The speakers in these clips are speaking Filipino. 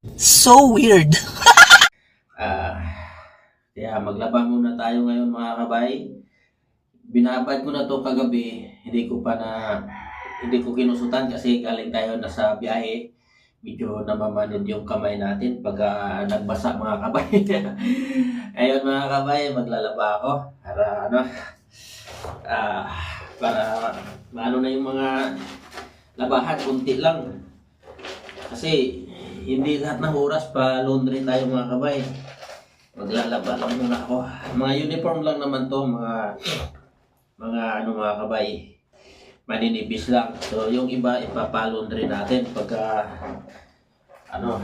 So weird. Ah, kaya maglaba muna tayo ngayon mga kabay. Binabad ko na to kagabi, hindi ko kinusutan kasi galing tayo na sa biyahe. Medyo namamanid yung kamay natin pag nagbasa mga kabay. Ayun mga kabay, maglalaba ako para ah, para maano na yung mga labahan, kunti lang. Kasi hindi lahat ng oras pa laundry tayo mga kabay. Maglalaba lang muna ako. Mga uniform lang naman to, mga kabay. Maninipis lang. So yung iba ipapalaundry natin ano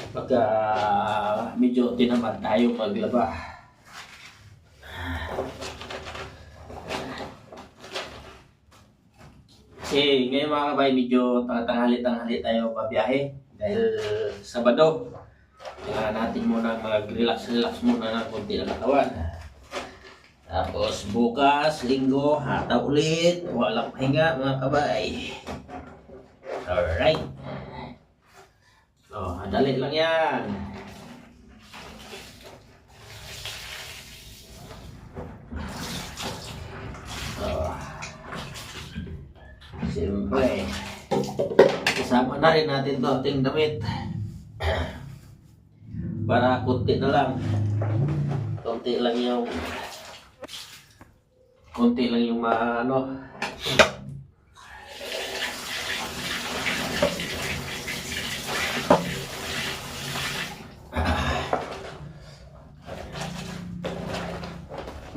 pagka medyo tinamad tayo maglaba. Kasi ngayon mga kabay, medyo tanghali-tanghali tayo pabiyahe dahil Sabado. Kailangan natin muna mag-relax muna ng konti ng katawan. Tapos bukas, linggo, hata ulit. Walang pahinga mga kabay. Alright. So, madali lang yan. So, siyempre, kasama na rin natin to ating damit. Para konti na lang. Konti lang yung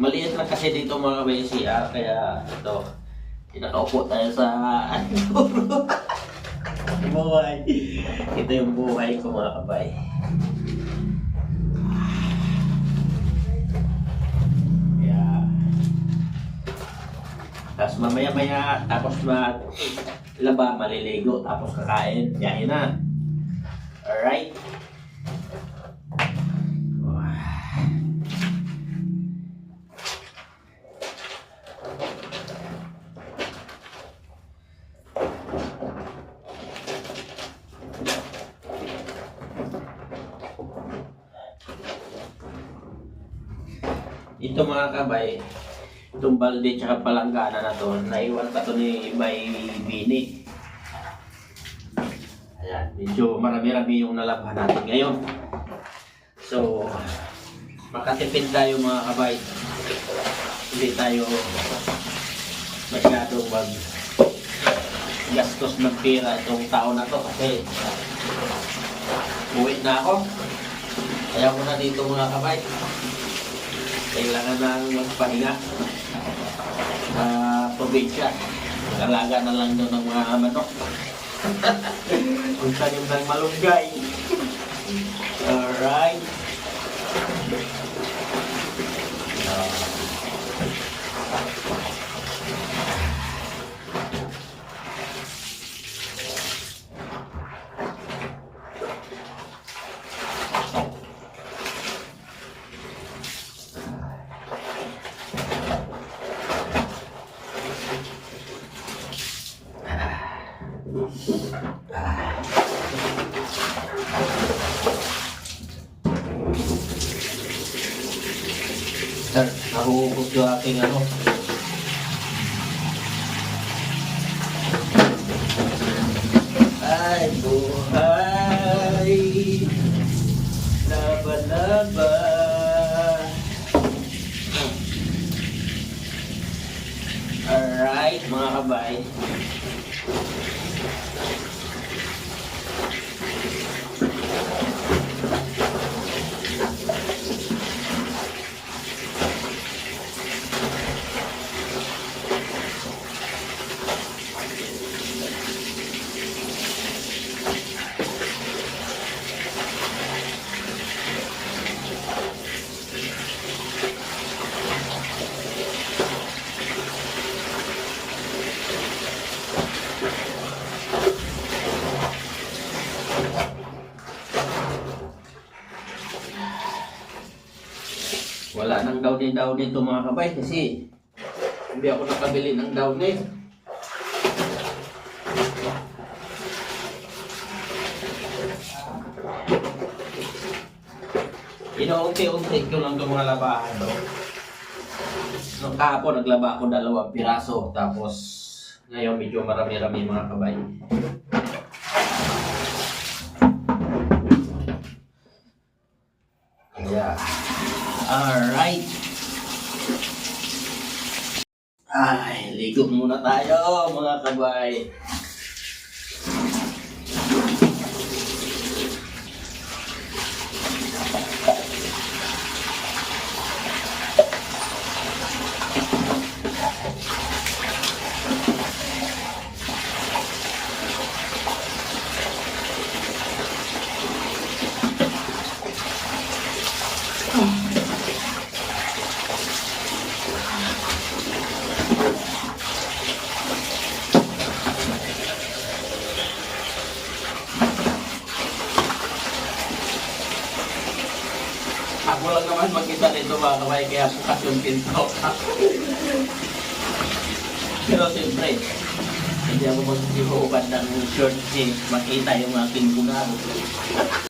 maliit lang kasi dito mga BCR, kaya ito, pinakaupo tayo sa buhay. Ito yung buhay ko mga kabay. Kaya, tapos mamaya-maya, tapos maglaba, maliligo, tapos kakain, yahin na. Alright? Ito mga kabay, itong balde tsaka palanggana na to, naiwan pa to ni Bay Bini. Ayan, medyo marami-rami yung nalabhan natin ngayon. So, makatipid tayo mga kabay. Hindi tayo masyadong gastos ng pera itong taon na to kasi uwi na ako. Ayaw ko na dito mga kabay. Kailangan nang magpahinga sa probinsya. Mag-alaga na lang doon ng mga manok. Kung saan yung ng malunggay. Alright. Sir, nahuhubog yung aking ay buhay, laban-laban. Alright mga kabay. Wala nang daw dito mga kabay kasi hindi ako nakabili ng downy. Inuunti-unti ko lang itong mga labahan, no? Nung kahapon, naglaba ako 2 piraso. Tapos, ngayon medyo marami-rami mga kabay. Yeah. Alright. Ay, ligo muna tayo mga kabay. Ako lang naman mag-isa nito mga kabay, kaya bukas yung pinto. Pero siyempre, hindi ako mag-ihuubad ng short makita yung aking bungaro.